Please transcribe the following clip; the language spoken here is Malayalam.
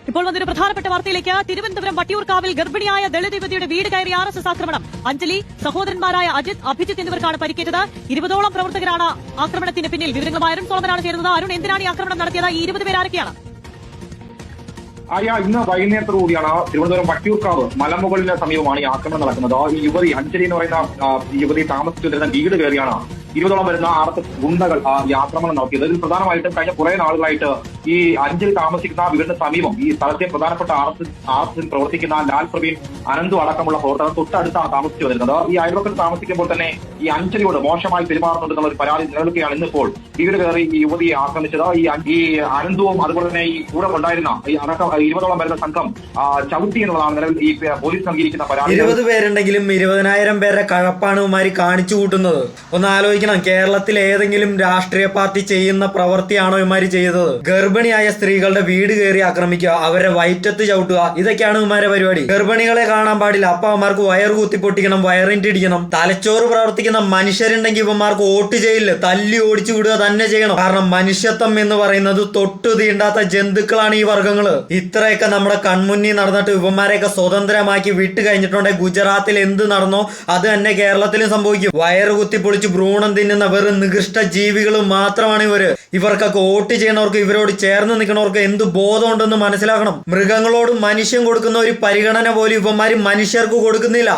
ഇപ്പോൾ വന്നൊരു പ്രധാനപ്പെട്ട വാർത്തയിലേക്ക്. തിരുവനന്തപുരം വട്ടിയൂർക്കാവിൽ ഗർഭിണിയായ ദളിത് യുവതിയുടെ വീട് കയറി RSS ആക്രമണം. അഞ്ജലി, സഹോദരന്മാരായ അജിത്, അഭിജിത്ത് എന്നിവർക്കാണ് പരിക്കേറ്റത്. 20ഓളം പ്രവർത്തകരാണ് ആക്രമണത്തിന് പിന്നിൽ. വിവരങ്ങളുമായി അരുൺ സോളമനാണ് ചേരുന്നത്. അരുൺ, എന്തിനാണ് ഈ ആക്രമണം നടത്തിയത്? ഈ 20 പേർ ആരൊക്കെയാണ്? ഇന്ന് വൈകുന്നേരത്തോടു കൂടിയാണ് തിരുവനന്തപുരം വട്ടിയൂർക്കാവ് മലമുകളിന് സമീപമാണ് ഈ ആക്രമണം നടക്കുന്നത്. ഈ യുവതി അഞ്ജലി എന്ന് പറയുന്ന യുവതി താമസിച്ചിരുന്ന വീട് കയറിയാണ് 20ഓളം വരുന്ന RSS ഗുണ്ടകൾ ഈ ആക്രമണം നടത്തിയത്. ഇതിൽ പ്രധാനമായിട്ടും കഴിഞ്ഞ കുറെ നാളുകളായിട്ട് ഈ അഞ്ജലി താമസിക്കുന്ന വീടിന് സമീപം ഈ സ്ഥലത്തെ പ്രധാനപ്പെട്ട RSS പ്രവർത്തിക്കുന്ന ലാൽ പ്രവീൺ, അനന്തു അടക്കമുള്ള പ്രവർത്തകർ തൊട്ടടുത്താണ് താമസിച്ചു വരുന്നത്. ഈ അയൽവക്കത്തിൽ താമസിക്കുമ്പോൾ തന്നെ ഈ അഞ്ജലിയോട് മോശമായി പെരുമാറുന്നുണ്ടെന്നുള്ള ഒരു പരാതി നിലനിൽക്കുകയാണ് ഇന്നിപ്പോൾ വീട് കയറി ഈ യുവതിയെ ആക്രമിച്ചത്. ഈ അനന്തുവും അതുപോലെ തന്നെ ഈ കൂടെ ഉണ്ടായിരുന്ന ഈ അടക്കം 20ഓളം വരുന്ന സംഘം ചവിട്ടി എന്നുള്ളതാണ് നിലവിൽ ഈ പോലീസ് നൽകിയിരിക്കുന്ന പരാതി. 20 പേരുണ്ടെങ്കിലും 20,000 പേരുടെ കഴപ്പാണ് ഇവന്മാര് കാണിച്ചു കൂട്ടുന്നത്. ഒന്ന് ആലോചിക്കണം, കേരളത്തിൽ ഏതെങ്കിലും രാഷ്ട്രീയ പാർട്ടി ചെയ്യുന്ന പ്രവൃത്തിയാണോ ഇവന്മാര് ചെയ്തത്? ഗർഭിണിയായ സ്ത്രീകളുടെ വീട് കയറി ആക്രമിക്കുക, അവരെ വയറ്റത്ത് ചവിട്ടുക, ഇതൊക്കെയാണ് ഇവന്മാരെ പരിപാടി. ഗർഭിണികളെ കാണാൻ പാടില്ല, അപ്പൊ അവന്മാർക്ക് വയർ കുത്തിപ്പൊട്ടിക്കണം, വയറിന്റെ ഇടിക്കണം. തലച്ചോറ് പ്രവർത്തിക്കുന്ന മനുഷ്യരുണ്ടെങ്കിൽ ഇവന്മാർക്ക് വോട്ട് ചെയ്യില്ല, തല്ലി ഓടിച്ചു വിടുക തന്നെ ചെയ്യണം. കാരണം മനുഷ്യത്വം എന്ന് പറയുന്നത് തൊട്ടു തീണ്ടാത്ത ജന്തുക്കളാണ് ഈ വർഗ്ഗങ്ങള്. ഇത്രയൊക്കെ നമ്മുടെ കൺമുന്നിൽ നടന്നിട്ട് ഇവന്മാരെയൊക്കെ സ്വതന്ത്രമാക്കി വിട്ട് കഴിഞ്ഞിട്ടുണ്ടെങ്കിൽ ഗുജറാത്തിൽ എന്ത് നടന്നോ അത് തന്നെ കേരളത്തിലും സംഭവിക്കും. വയറ് കുത്തിപ്പൊളിച്ച് ഭ്രൂണം തിന്നുന്ന വെറും നികൃഷ്ട ജീവികൾ മാത്രമാണ് ഇവര്. ഇവർക്കൊക്കെ വോട്ട് ചെയ്യണവർക്ക്, ഇവരോട് ചേർന്ന് നിൽക്കണവർക്ക് എന്ത് ബോധമുണ്ടെന്ന് മനസ്സിലാക്കണം. മൃഗങ്ങളോട് മനുഷ്യൻ കൊടുക്കുന്ന ഒരു പരിഗണന പോലും ഇവന്മാര് മനുഷ്യർക്ക് കൊടുക്കുന്നില്ല.